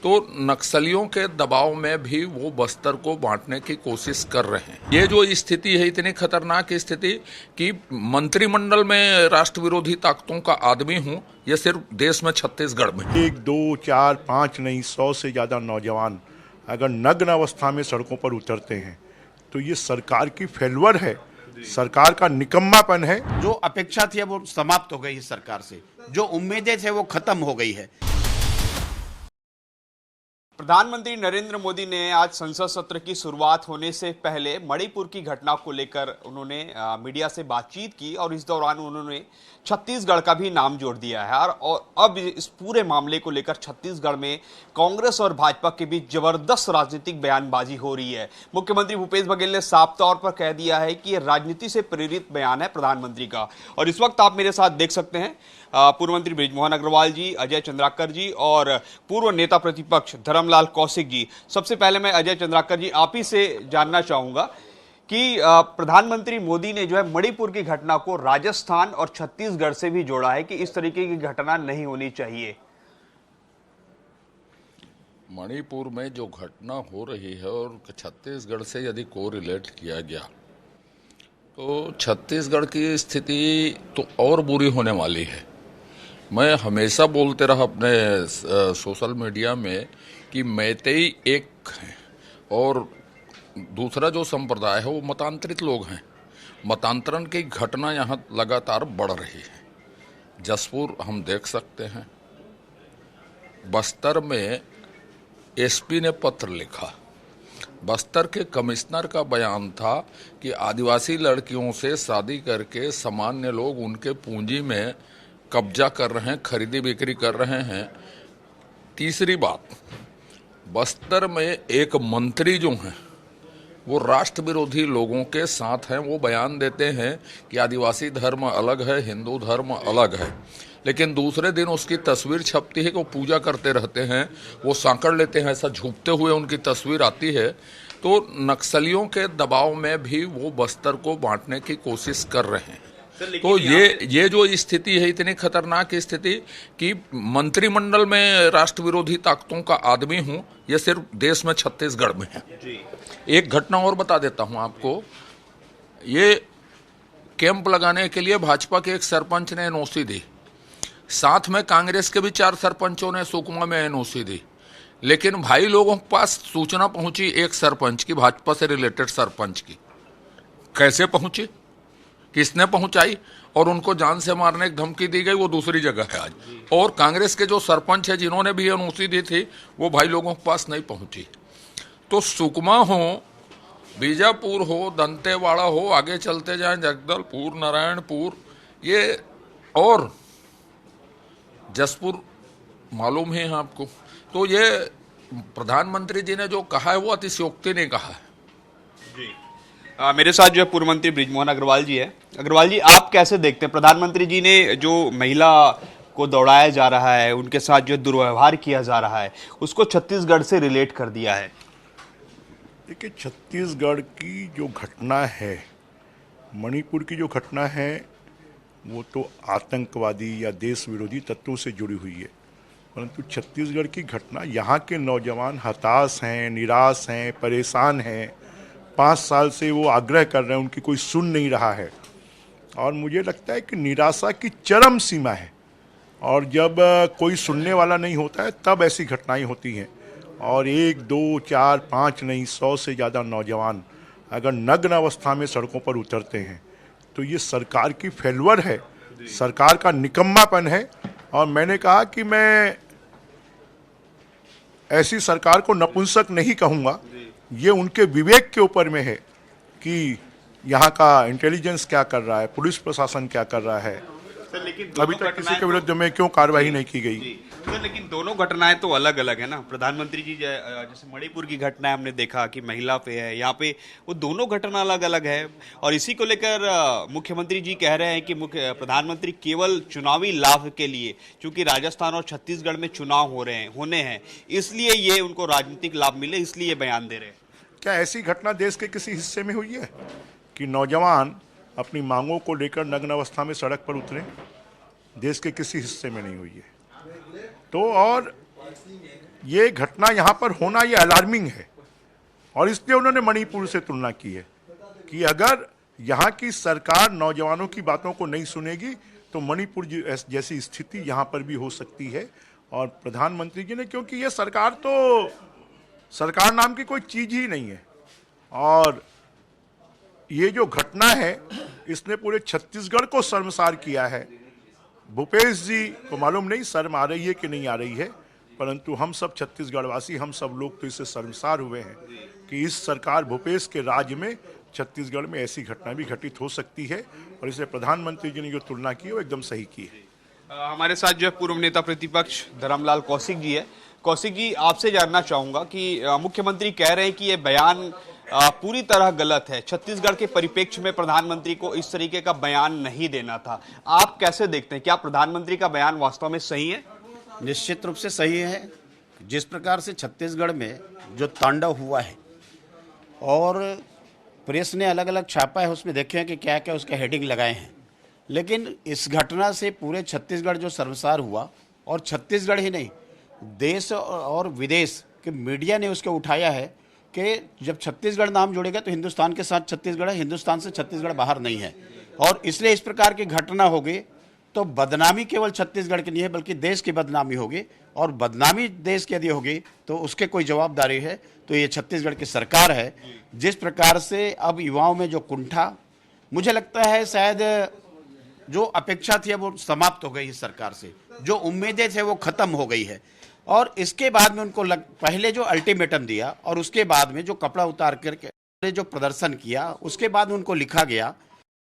तो नक्सलियों के दबाव में भी वो बस्तर को बांटने की कोशिश कर रहे हैं। ये जो स्थिति है इतनी खतरनाक स्थिति कि मंत्रिमंडल में राष्ट्र विरोधी ताकतों का आदमी हूं, ये सिर्फ देश में छत्तीसगढ़ में। 1, 2, 4, 5 नहीं 100 से ज्यादा नौजवान अगर नग्न अवस्था में सड़कों पर उतरते हैं तो ये सरकार की फेल्यूर है, सरकार का निकम्मापन है। जो अपेक्षा थी वो समाप्त हो गई इस सरकार से, जो उम्मीदें थे वो खत्म हो गई है। प्रधानमंत्री नरेंद्र मोदी ने आज संसद सत्र की शुरुआत होने से पहले मणिपुर की घटना को लेकर उन्होंने मीडिया से बातचीत की और इस दौरान उन्होंने छत्तीसगढ़ का भी नाम जोड़ दिया है। और अब इस पूरे मामले को लेकर छत्तीसगढ़ में कांग्रेस और भाजपा के बीच जबरदस्त राजनीतिक बयानबाजी हो रही है। मुख्यमंत्री भूपेश बघेल ने साफ तौर पर कह दिया है कि यह राजनीति से प्रेरित बयान है प्रधानमंत्री का। और इस वक्त आप मेरे साथ देख सकते हैं पूर्व मंत्री बृजमोहन अग्रवाल जी, अजय चंद्राकर जी और पूर्व नेता प्रतिपक्ष धर्मलाल कौशिक जी। सबसे पहले मैं अजय चंद्राकर जी आप ही से जानना चाहूंगा कि प्रधानमंत्री मोदी ने जो है मणिपुर की घटना को राजस्थान और छत्तीसगढ़ से भी जोड़ा है कि इस तरीके की घटना नहीं होनी चाहिए। मणिपुर में जो घटना हो रही है और छत्तीसगढ़ से यदि को रिलेट किया गया तो छत्तीसगढ़ की स्थिति तो और बुरी होने वाली है। मैं हमेशा बोलते रहा अपने सोशल मीडिया में कि मैतेई एक है और दूसरा जो संप्रदाय है वो मतांतरित लोग हैं। मतांतरण की घटना यहाँ लगातार बढ़ रही है। जसपुर हम देख सकते हैं, बस्तर में एसपी ने पत्र लिखा। बस्तर के कमिश्नर का बयान था कि आदिवासी लड़कियों से शादी करके सामान्य लोग उनके पूंजी में कब्जा कर रहे हैं, खरीदी बिक्री कर रहे हैं। तीसरी बात, बस्तर में एक मंत्री जो हैं वो राष्ट्र विरोधी लोगों के साथ हैं। वो बयान देते हैं कि आदिवासी धर्म अलग है, हिंदू धर्म अलग है, लेकिन दूसरे दिन उसकी तस्वीर छपती है कि वो पूजा करते रहते हैं, वो सांकड़ लेते हैं, ऐसा झुकते हुए उनकी तस्वीर आती है। तो नक्सलियों के दबाव में भी वो बस्तर को बांटने की कोशिश कर रहे हैं। तो ये जो स्थिति है इतनी खतरनाक स्थिति कि मंत्रिमंडल में राष्ट्र विरोधी ताकतों का आदमी हूं, ये सिर्फ देश में छत्तीसगढ़ में है। एक घटना और बता देता हूं आपको। ये कैंप लगाने के लिए भाजपा के एक सरपंच ने एनओसी दी, साथ में कांग्रेस के भी 4 सरपंचों ने सुकमा में एनओसी दी, लेकिन भाई लोगों के पास सूचना पहुंची एक सरपंच की, भाजपा से रिलेटेड सरपंच की। कैसे पहुंची, किसने पहुंचाई और उनको जान से मारने की धमकी दी गई, वो दूसरी जगह है आज। और कांग्रेस के जो सरपंच है जिन्होंने भी एनओसी दी थी वो भाई लोगों के पास नहीं पहुंची। तो सुकमा हो, बीजापुर हो, दंतेवाड़ा हो, आगे चलते जाएं जगदलपुर, नारायणपुर, ये और जसपुर मालूम है आपको। तो ये प्रधानमंत्री जी ने जो कहा है वो अतिशयोक्ति नहीं कहा है। मेरे साथ जो है पूर्व मंत्री बृजमोहन अग्रवाल जी है। अग्रवाल जी, आप कैसे देखते हैं प्रधानमंत्री जी ने जो महिला को दौड़ाया जा रहा है, उनके साथ जो दुर्व्यवहार किया जा रहा है, उसको छत्तीसगढ़ से रिलेट कर दिया है? देखिए, छत्तीसगढ़ की जो घटना है, मणिपुर की जो घटना है, वो तो आतंकवादी या देश विरोधी तत्वों से जुड़ी हुई है, परंतु छत्तीसगढ़ की घटना यहाँ के नौजवान हताश हैं, निराश हैं, परेशान हैं। 5 साल से वो आग्रह कर रहे हैं, उनकी कोई सुन नहीं रहा है और मुझे लगता है कि निराशा की चरम सीमा है। और जब कोई सुनने वाला नहीं होता है तब ऐसी घटनाएं होती हैं। और 1, 2, 4, 5 नहीं 100 से ज़्यादा नौजवान अगर नग्न अवस्था में सड़कों पर उतरते हैं तो ये सरकार की फेल्यूर है, सरकार का निकम्मापन है। और मैंने कहा कि मैं ऐसी सरकार को नपुंसक नहीं कहूँगा, ये उनके विवेक के ऊपर में है कि यहाँ का इंटेलिजेंस क्या कर रहा है, पुलिस प्रशासन क्या कर रहा है, अभी तक किसी के विरुद्ध में क्यों कार्रवाई नहीं की गई। सर, लेकिन दोनों घटनाएं तो अलग अलग है ना। प्रधानमंत्री जी जैसे मणिपुर की घटना हमने देखा कि महिला पे है, यहाँ पे वो दोनों घटना अलग अलग है। और इसी को लेकर मुख्यमंत्री जी कह रहे हैं कि प्रधानमंत्री केवल चुनावी लाभ के लिए, चूंकि राजस्थान और छत्तीसगढ़ में चुनाव होने हैं, इसलिए ये उनको राजनीतिक लाभ मिले, इसलिए ये बयान दे रहे हैं। क्या ऐसी घटना देश के किसी हिस्से में हुई है कि नौजवान अपनी मांगों को लेकर नग्न अवस्था में सड़क पर उतरे? देश के किसी हिस्से में नहीं हुई है। तो और ये घटना यहाँ पर होना ये अलार्मिंग है और इसलिए उन्होंने मणिपुर से तुलना की है कि अगर यहाँ की सरकार नौजवानों की बातों को नहीं सुनेगी तो मणिपुर जैसी स्थिति यहाँ पर भी हो सकती है। और प्रधानमंत्री जी ने, क्योंकि ये सरकार तो सरकार नाम की कोई चीज ही नहीं है और ये जो घटना है इसने पूरे छत्तीसगढ़ को शर्मसार किया है। भूपेश जी को मालूम नहीं शर्म आ रही है कि नहीं आ रही है, परंतु हम सब छत्तीसगढ़वासी, हम सब लोग तो इससे शर्मसार हुए हैं कि इस सरकार भूपेश के राज्य में छत्तीसगढ़ में ऐसी घटना भी घटित हो सकती है। और इसलिए प्रधानमंत्री जी ने जो तुलना की वो एकदम सही की है। हमारे साथ जो है पूर्व नेता प्रतिपक्ष धर्मलाल कौशिक जी है। कौशिक जी, आपसे जानना चाहूंगा कि मुख्यमंत्री कह रहे हैं कि ये बयान पूरी तरह गलत है, छत्तीसगढ़ के परिप्रेक्ष्य में प्रधानमंत्री को इस तरीके का बयान नहीं देना था। आप कैसे देखते हैं, क्या प्रधानमंत्री का बयान वास्तव में सही है? निश्चित रूप से सही है। जिस प्रकार से छत्तीसगढ़ में जो तांडव हुआ है और प्रेस ने अलग अलग छापा है, उसमें देखे हैं कि क्या क्या उसके हेडिंग लगाए हैं, लेकिन इस घटना से पूरे छत्तीसगढ़ जो शर्मसार हुआ, और छत्तीसगढ़ ही नहीं देश और विदेश के मीडिया ने उसको उठाया है कि जब छत्तीसगढ़ नाम जुड़ेगा तो हिंदुस्तान के साथ छत्तीसगढ़ है, हिंदुस्तान से छत्तीसगढ़ बाहर नहीं है। और इसलिए इस प्रकार की घटना होगी तो बदनामी केवल छत्तीसगढ़ की नहीं है बल्कि देश की बदनामी होगी, और बदनामी देश की यदि होगी तो उसके कोई जवाबदारी है तो ये छत्तीसगढ़ की सरकार है। जिस प्रकार से अब युवाओं में जो कुंठा, मुझे लगता है शायद जो अपेक्षा थी वो समाप्त हो गई इस सरकार से, जो उम्मीदें थे वो खत्म हो गई है। और इसके बाद में उनको पहले जो अल्टीमेटम दिया और उसके बाद में जो कपड़ा उतार करके जो प्रदर्शन किया, उसके बाद उनको लिखा गया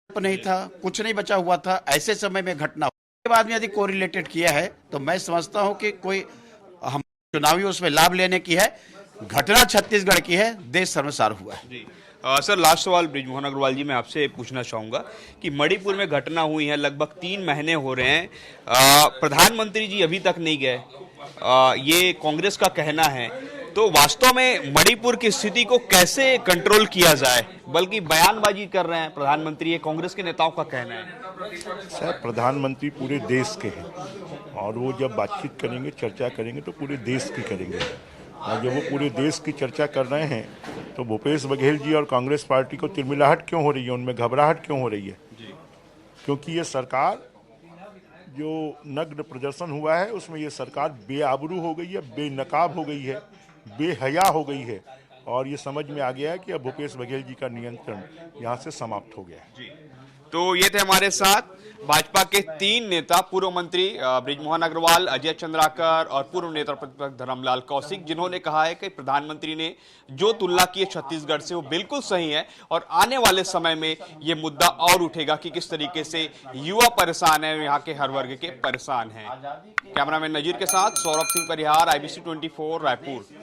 नहीं था, कुछ नहीं बचा हुआ था, ऐसे समय में घटना के बाद में यदि कोरिलेटेड किया है तो मैं समझता हूं कि कोई हम चुनावी उसमें लाभ लेने की है। घटना छत्तीसगढ़ की है, देश शर्मसार हुआ है। सर, लास्ट सवाल बृजमोहन अग्रवाल जी मैं आपसे पूछना चाहूंगा कि मणिपुर में घटना हुई है, लगभग 3 महीने हो रहे हैं, प्रधानमंत्री जी अभी तक नहीं गए, ये कांग्रेस का कहना है। तो वास्तव में मणिपुर की स्थिति को कैसे कंट्रोल किया जाए, बल्कि बयानबाजी कर रहे हैं प्रधानमंत्री, ये कांग्रेस के नेताओं का कहना है। सर, प्रधानमंत्री पूरे देश के हैं और वो जब बातचीत करेंगे, चर्चा करेंगे तो पूरे देश की करेंगे। और जब वो पूरे देश की चर्चा कर रहे हैं तो भूपेश बघेल जी और कांग्रेस पार्टी को तिरमिलाहट क्यों हो रही है, उनमें घबराहट क्यों हो रही है? क्योंकि ये सरकार जो नग्न प्रदर्शन हुआ है उसमें ये सरकार बेआबरू हो गई है, बेनकाब हो गई है, बेहया हो गई है। और ये समझ में आ गया है कि अब भूपेश बघेल जी का नियंत्रण यहाँ से समाप्त हो गया है। तो ये थे हमारे साथ भाजपा के 3 नेता, पूर्व मंत्री बृजमोहन अग्रवाल, अजय चंद्राकर और पूर्व नेता प्रतिपक्ष धर्मलाल कौशिक, जिन्होंने कहा है कि प्रधानमंत्री ने जो तुलना की है छत्तीसगढ़ से वो बिल्कुल सही है और आने वाले समय में ये मुद्दा और उठेगा कि किस तरीके से युवा परेशान है, यहाँ के हर वर्ग के परेशान हैं। कैमरामैन नजीर के साथ सौरभ सिंह परिहार, IBC 24 रायपुर।